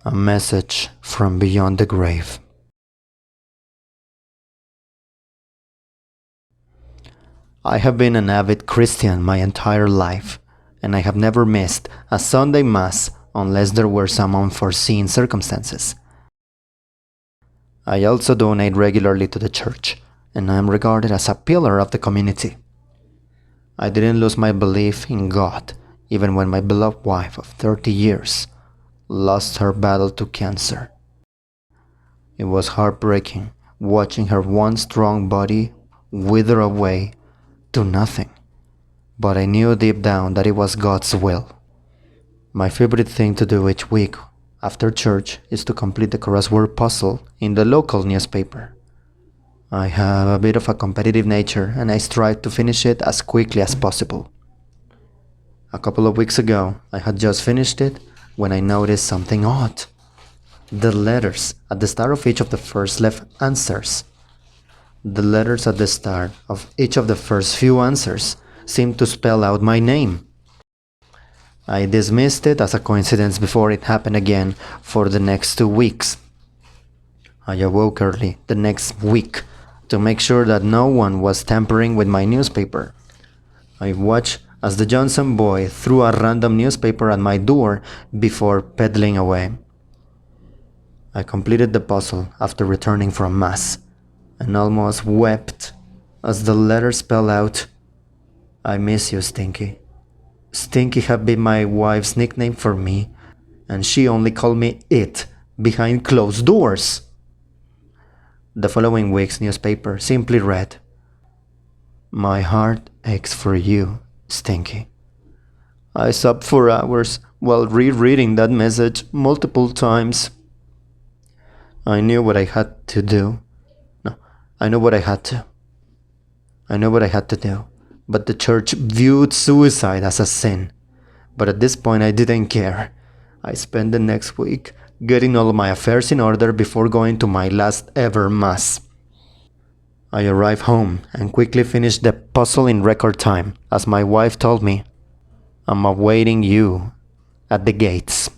A message from beyond the grave. I have been an avid Christian my entire life, and I have never missed a Sunday Mass unless there were some unforeseen circumstances. I also donate regularly to the church, and I am regarded as a pillar of the community. I didn't lose my belief in God, even when my beloved wife of 30 years lost her battle to cancer. It was heartbreaking watching her once strong body wither away to nothing, but I knew deep down that it was God's will. My favorite thing to do each week after church is to complete the crossword puzzle in the local newspaper. I have a bit of a competitive nature and I strive to finish it as quickly as possible. A couple of weeks ago, I had just finished it when I noticed something odd. The letters at the start of each of the first left answers. The letters at the start of each of the first few answers seemed to spell out my name. I dismissed it as a coincidence before it happened again for the next 2 weeks. I awoke early the next week to make sure that no one was tampering with my newspaper. I watched as the Johnson boy threw a random newspaper at my door before pedaling away. I completed the puzzle after returning from Mass and almost wept as the letter spelled out, "I miss you, Stinky." Stinky had been my wife's nickname for me, and she only called me it behind closed doors. The following week's newspaper simply read, "My heart aches for you, Stinky." I sobbed for hours while rereading that message multiple times. I knew what I had to do. I know what I had to. I know what I had to do, but the church viewed suicide as a sin. But at this point I didn't care. I spent the next week getting all of my affairs in order before going to my last ever Mass. I arrived home and quickly finished the puzzle in record time, as my wife told me, "I'm awaiting you at the gates."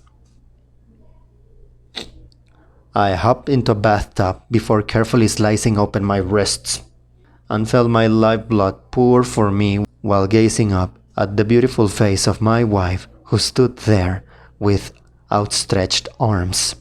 I hopped into a bathtub before carefully slicing open my wrists and felt my lifeblood pour for me while gazing up at the beautiful face of my wife who stood there with outstretched arms.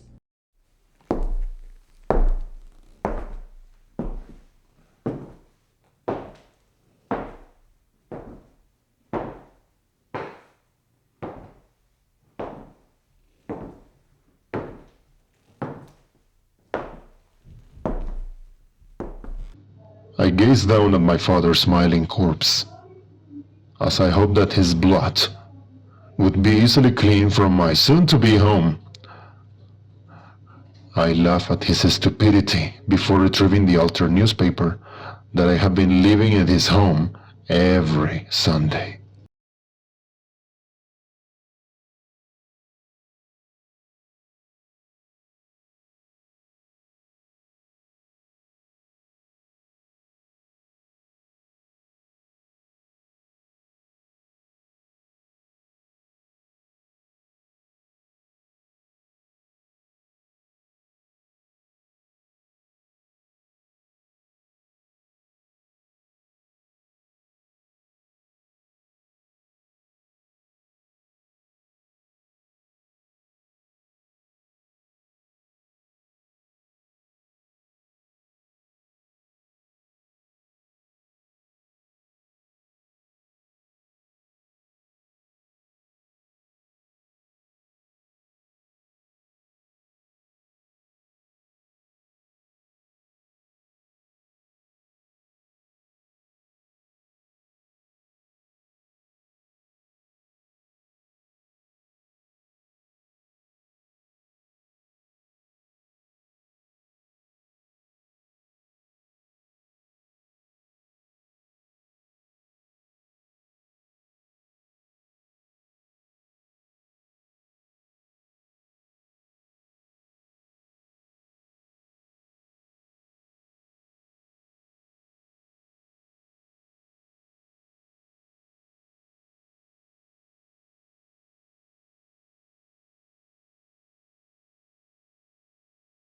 I gazed down at my father's smiling corpse, as I hoped that his blood would be easily cleaned from my soon-to-be home. I laughed at his stupidity before retrieving the altered newspaper that I had been leaving at his home every Sunday.